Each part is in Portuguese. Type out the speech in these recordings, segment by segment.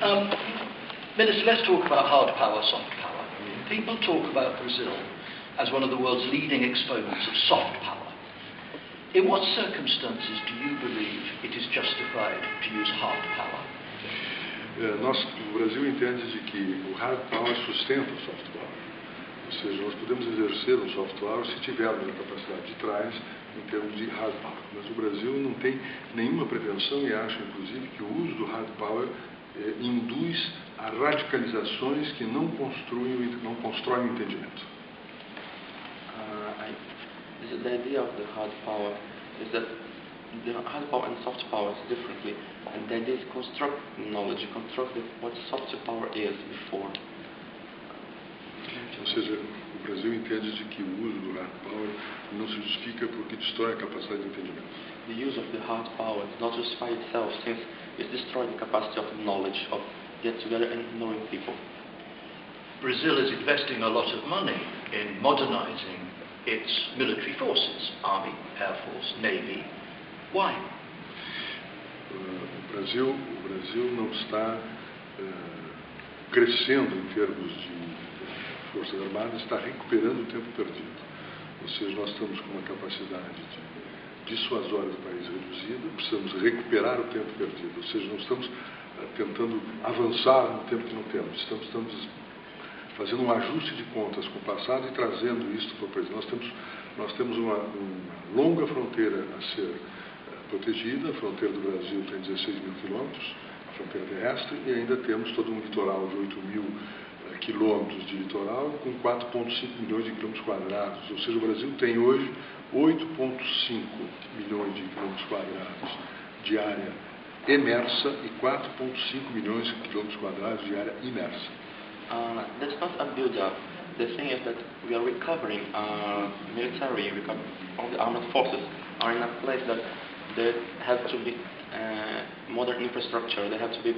Minister, let's talk about hard power, soft power. People talk about Brazil as one of the world's leading exponents of soft power. In what circumstances do you believe it is justified to use hard power? O Brasil entende de que o hard power sustenta o soft power. Ou seja, nós podemos exercer um soft power se tivermos a capacidade de trás em termos de hard power. Mas o Brasil não tem nenhuma pretensão e acha, inclusive, que o uso do hard power induz a radicalizações que não constroem entendimento. The idea of the hard power is that the hard power and soft power is differently, and the idea is construct knowledge, construct what soft power is before. Ou seja, o Brasil entende de que o uso do hard power não se justifica porque destrói a capacidade de entendimento. The use of the hard power does not justify itself, since it destroys the capacity of knowledge, of get together and knowing people. Brazil is investing a lot of money in modernizing its military forces, Army, Air Force, Navy. Why? O Brasil não está crescendo em termos de Forças Armadas, está recuperando o tempo perdido. Ou seja, nós estamos com uma capacidade dissuasória do país reduzida, precisamos recuperar o tempo perdido. Ou seja, não estamos tentando avançar no tempo que não temos, estamos fazendo um ajuste de contas com o passado e trazendo isso para o presente. Nós temos uma longa fronteira a ser protegida. A fronteira do Brasil tem 16 mil quilômetros, a fronteira terrestre, e ainda temos todo um litoral de 8 mil quilômetros de litoral com 4,5 milhões de quilômetros quadrados. Ou seja, o Brasil tem hoje 8,5 milhões de quilômetros quadrados de área emersa e 4,5 milhões de quilômetros quadrados de área imersa. That's not a build-up. The thing is that we are recovering our military, all the armed forces are in a place that they have to be modern infrastructure, they have to be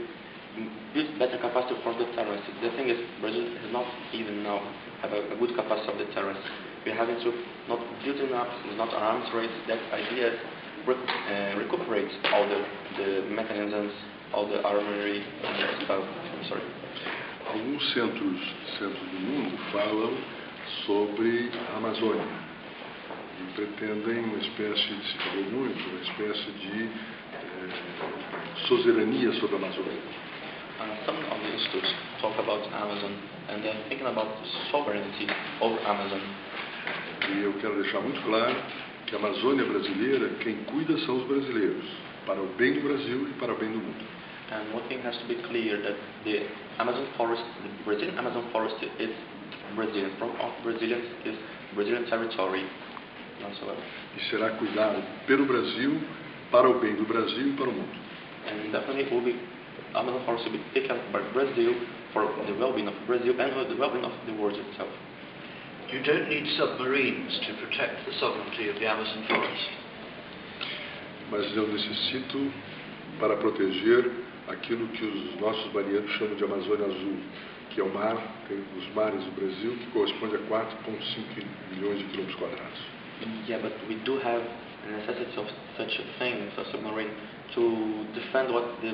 build better capacity for the terrorists. The thing is, Brazil has not even now have a good capacity of the terrorists. We're having to not build enough, not an arms race. That idea recuperates all the mechanisms, all the armory stuff. I'm sorry. Alguns centros do mundo falam sobre a Amazônia e pretendem uma espécie, se falou muito, uma espécie de suzerania sobre a Amazônia. Some of the institutes talk about Amazon, and they're thinking about sovereignty over Amazon. E eu quero deixar muito claro que a Amazônia brasileira, quem cuida são os brasileiros, para o bem do Brasil e para o bem do mundo. And one thing has to be clear, that the Amazon forest, the Brazilian Amazon forest is Brazilian. From all Brazilians is Brazilian territory. Not so well. E será cuidado pelo Brasil, para o bem do Brasil e para o mundo. And definitely will be, Amazon forest will be taken by Brazil for the well-being of Brazil and the well-being of the world itself. You don't need submarines to protect the sovereignty of the Amazon forest. Mas eu necessito para proteger aquilo que os nossos marinheiros chamam de Amazônia Azul, que é o mar, os mares do Brasil, que corresponde a 4,5 milhões de quilômetros quadrados. Yeah, but we do have a necessity of such a thing, a submarine, to defend what the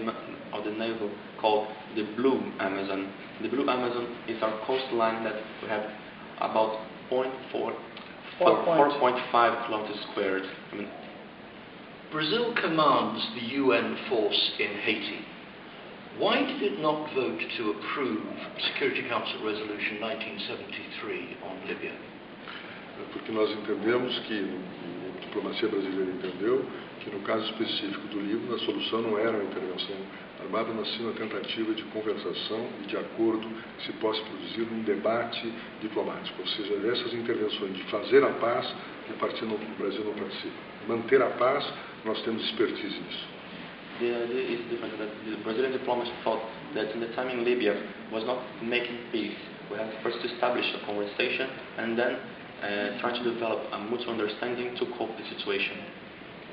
naval called the Blue Amazon. The Blue Amazon is our coastline that we have about 4.5 kilometers squared. I mean, Brazil commands the UN force in Haiti. Why did it not vote to approve Security Council Resolution 1973 on Libya? Porque nós entendemos que, a diplomacia brasileira entendeu, que no caso específico do Líbano, a solução não era uma intervenção armada, mas sim uma tentativa de conversação e de acordo que se possa produzir um debate diplomático. Ou seja, essas intervenções de fazer a paz, o Brasil não participa. Manter a paz, nós temos expertise nisso. The idea is different, that the Brazilian diplomats thought that in the time in Libya was not making peace. We have first to establish a conversation and then try to develop a mutual understanding to cope with the situation.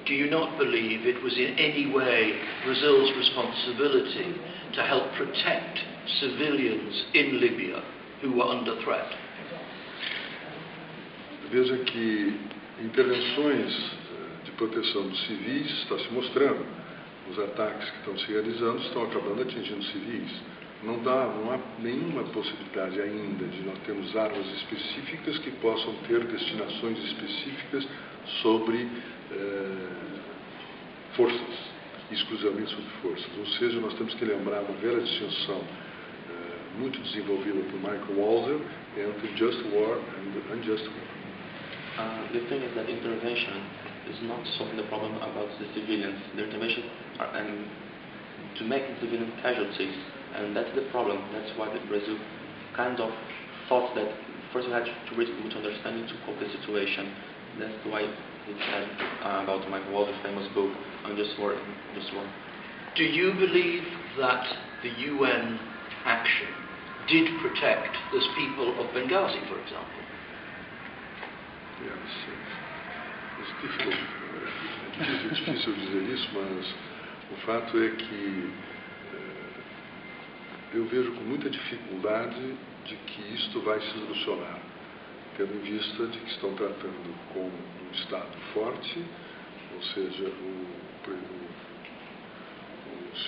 Do you not believe it was in any way Brazil's responsibility to help protect civilians in Libya who were under threat? Veja que intervenções de proteção dos civis está se mostrando os ataques que estão se realizando estão acabando atingindo civis. Não há nenhuma possibilidade ainda de nós termos armas específicas que possam ter destinações específicas sobre forças, exclusivamente sobre forças. Ou seja, nós temos que lembrar uma velha distinção muito desenvolvida por Michael Walzer entre just war and unjust war. The thing is that intervention is not solving the problem about the civilians. The intervention and to make civilian casualties, and that's the problem. That's why Brazil kind of thought that first we had to reach mutual understanding to cope the situation. That's why it said about Michael Walzer's famous book, Unjust War and Just War. Do you believe that the UN action did protect those people of Benghazi, for example? Yes, é difícil dizer isso, mas o fato é que eu vejo com muita dificuldade de que isto vai se solucionar, tendo em vista de que estão tratando com um Estado forte, ou seja, o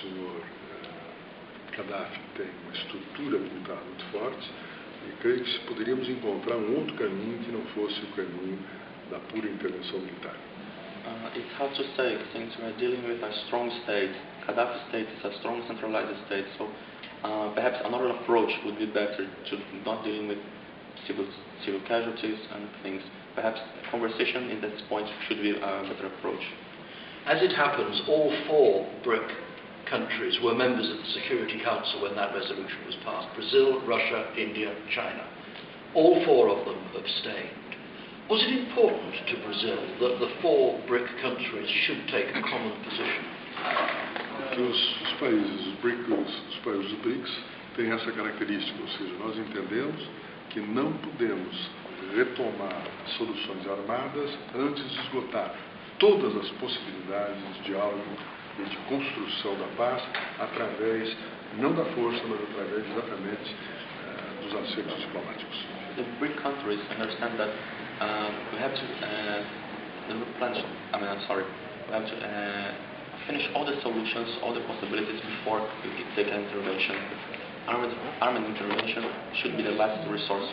senhor Gaddafi tem uma estrutura militar muito forte, e creio que poderíamos encontrar um outro caminho que não fosse o caminho da pura intervenção militar. It's hard to say, since we are dealing with a strong state. Gaddafi state is a strong centralized state, so perhaps another approach would be better, to not dealing with civil casualties and things. Perhaps conversation in that point should be a better approach. As it happens, all 4 BRIC countries were members of the Security Council when that resolution was passed. Brazil, Russia, India, China. All 4 of them abstained. Was it important to Brazil that the 4 BRIC countries should take a common position? Porque os países dos BRICS têm essa característica, ou seja, nós entendemos que não podemos retomar soluções armadas antes de esgotar todas as possibilidades de diálogo e de construção da paz através, não da força, mas através exatamente dos acertos diplomáticos. The BRIC countries understand that we have to finish all the solutions, all the possibilities before we take an intervention. Armed intervention should be the last resource.